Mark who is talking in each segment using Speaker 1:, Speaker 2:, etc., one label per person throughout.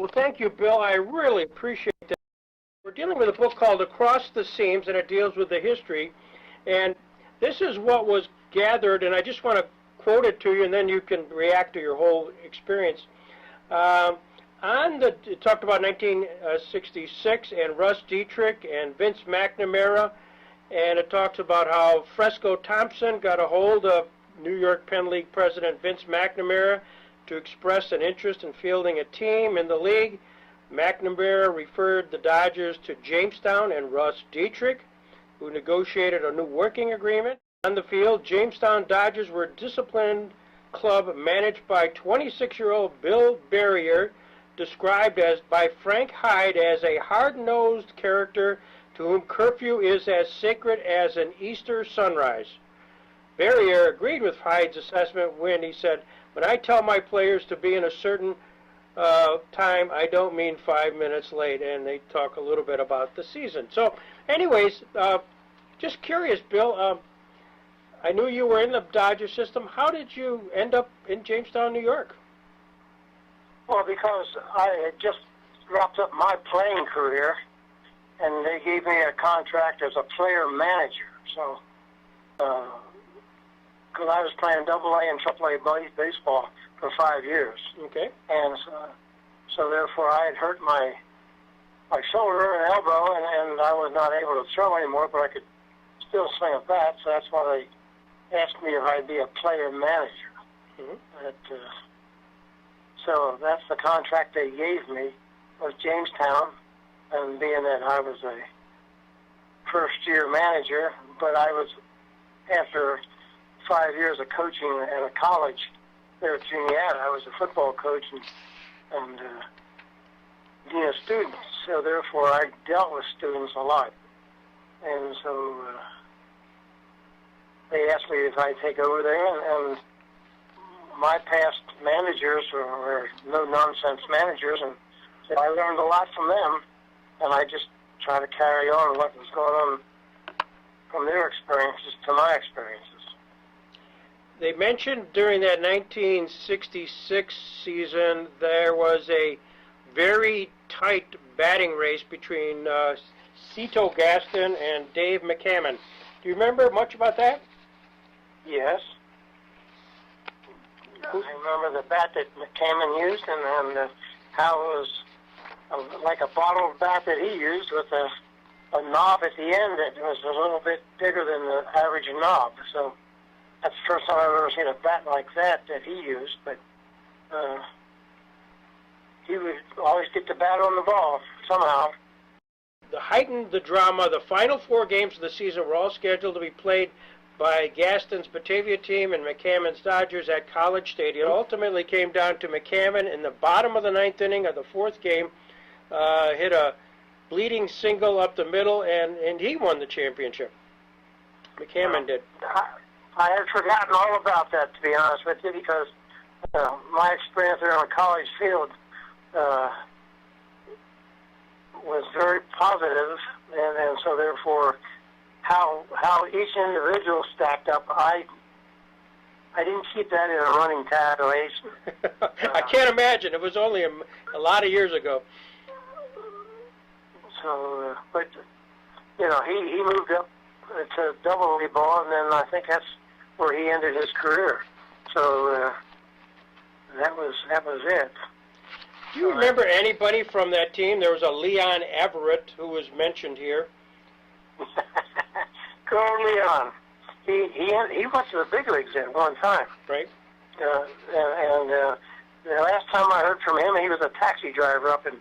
Speaker 1: Well, thank you, Bill. I really appreciate that. We're dealing with a book called Across the Seams, and it deals with the history. And this is what was gathered, and I just want to quote it to you, and then you can react to your whole experience. It talked about 1966 and Russ Dietrich and Vince McNamara, and it talks about how Fresco Thompson got a hold of New York-Penn League president Vince McNamara to express an interest in fielding a team in the league. McNamara referred the Dodgers to Jamestown and Russ Dietrich, who negotiated a new working agreement. On the field, Jamestown Dodgers were a disciplined club managed by 26-year-old Bill Berrier, described by Frank Hyde as a hard-nosed character to whom curfew is as sacred as an Easter sunrise. Berrier agreed with Hyde's assessment when he said, "When I tell my players to be in a certain time, I don't mean 5 minutes late," and they talk a little bit about the season. So, anyways, just curious, Bill, I knew you were in the Dodger system. How did you end up in Jamestown, New York?
Speaker 2: Well, because I had just wrapped up my playing career, and they gave me a contract as a player manager. So, because I was playing AA and AAA baseball for 5 years.
Speaker 1: Okay.
Speaker 2: And so therefore, I had hurt my shoulder and elbow, and I was not able to throw anymore, but I could still swing a bat. So that's why they asked me if I'd be a player manager. Mm-hmm. So that's the contract they gave me, was Jamestown, and being that I was a first-year manager, but I was, after 5 years of coaching at a college there at Juniata, I was a football coach and dean of students, so therefore I dealt with students a lot. And so they asked me if I'd take over there, and my past managers were no-nonsense managers, and so I learned a lot from them, and I just try to carry on what was going on from their experiences to my experiences.
Speaker 1: They mentioned during that 1966 season there was a very tight batting race between Cito Gaston and Dave McCammon. Do you remember much about that?
Speaker 2: Yes. I remember the bat that McCammon used, and how it was like a bottle bat that he used with a knob at the end that was a little bit bigger than the average knob. So that's the first time I've ever seen a bat like that he used. But he would always get the bat on the ball somehow.
Speaker 1: To heighten the drama, the final 4 games of the season were all scheduled to be played by Gaston's Batavia team and McCammon's Dodgers at College Stadium. It ultimately came down to McCammon in the bottom of the 9th inning of the 4th game, hit a bleeding single up the middle, and he won the championship. McCammon did.
Speaker 2: I had forgotten all about that, to be honest with you, because my experience there on the college field was very positive, and so therefore how each individual stacked up, I didn't keep that in a running tabulation.
Speaker 1: I can't imagine. It was only a lot of years ago.
Speaker 2: So, but you know, he moved up to double-A ball, and then I think that's where he ended his career. So that was it.
Speaker 1: Do you remember anybody from that team? There was a Leon Everett who was mentioned here.
Speaker 2: Carl Leon. He went to the big leagues at one time.
Speaker 1: Right.
Speaker 2: And the last time I heard from him, he was a taxi driver up in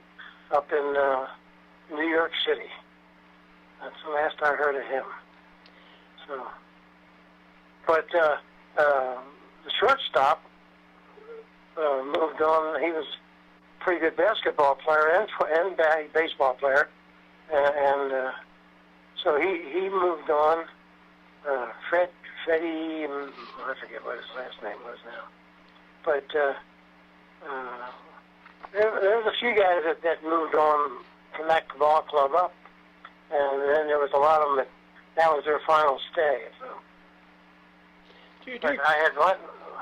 Speaker 2: New York City. That's the last I heard of him. So, but the shortstop moved on. He was a pretty good basketball player and baseball player, and so he moved on. Freddie, I forget what his last name was now, but there's a few guys that moved on from that ball club up, and then there was a lot of them that was their final stay. So. But I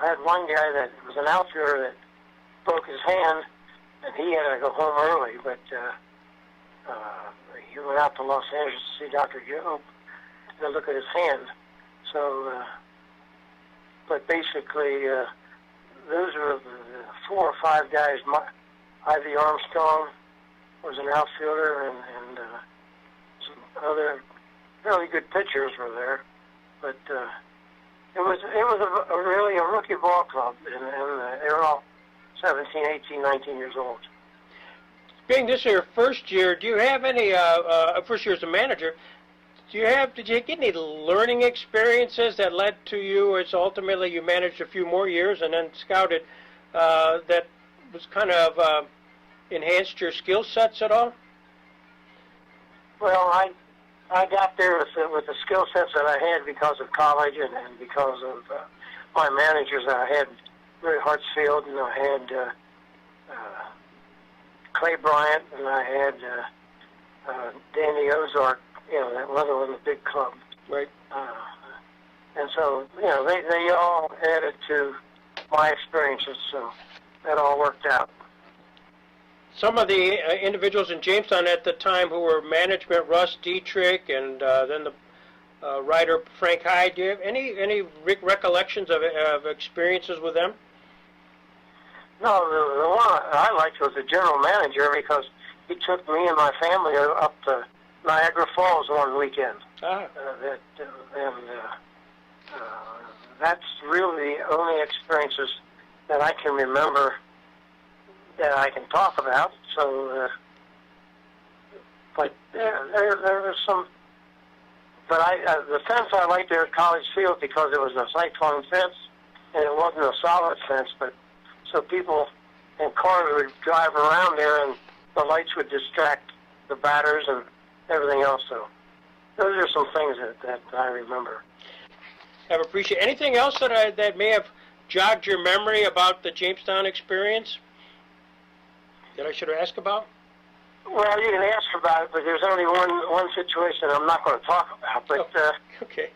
Speaker 2: had one guy that was an outfielder that broke his hand, and he had to go home early, but he went out to Los Angeles to see Dr. Job to look at his hand. So, but basically, those were the 4 or 5 guys. Ivy Armstrong was an outfielder, and some other really good pitchers were there. But it was a really a rookie ball club, and they were all 17, 18, 19 years old.
Speaker 1: Being this your first year, do you have any first year as a manager? Did you get any learning experiences that led to you as ultimately you managed a few more years and then scouted that was kind of enhanced your skill sets at all?
Speaker 2: Well, I got there with the skill sets that I had because of college and because of my managers. I had Ray Hartsfield, and I had Clay Bryant, and I had Danny Ozark, that other one, the big club.
Speaker 1: Right.
Speaker 2: And so, they all added to my experiences, so that all worked out.
Speaker 1: Some of the individuals in Jamestown at the time who were management, Russ Dietrich, and then the writer Frank Hyde, do you have any recollections of experiences with them?
Speaker 2: No, the one I liked was the general manager because he took me and my family up to Niagara Falls one weekend. That's really the only experiences that I can remember that I can talk about. So, but there was some. But the fence I liked there at College Field because it was a cyclone fence and it wasn't a solid fence, but so people in cars would drive around there and the lights would distract the batters and everything else. So those are some things that I remember.
Speaker 1: I appreciate anything else that may have jogged your memory about the Jamestown experience that I should ask about?
Speaker 2: Well, you can ask about it, but there's only one situation I'm not going to talk about. But
Speaker 1: okay.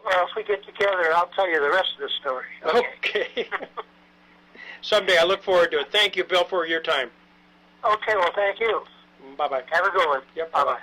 Speaker 2: Well, if we get together, I'll tell you the rest of the story.
Speaker 1: Okay. Someday. I look forward to it. Thank you, Bill, for your time.
Speaker 2: Okay. Well, thank you.
Speaker 1: Bye-bye.
Speaker 2: Have a good one.
Speaker 1: Yep.
Speaker 2: Bye-bye.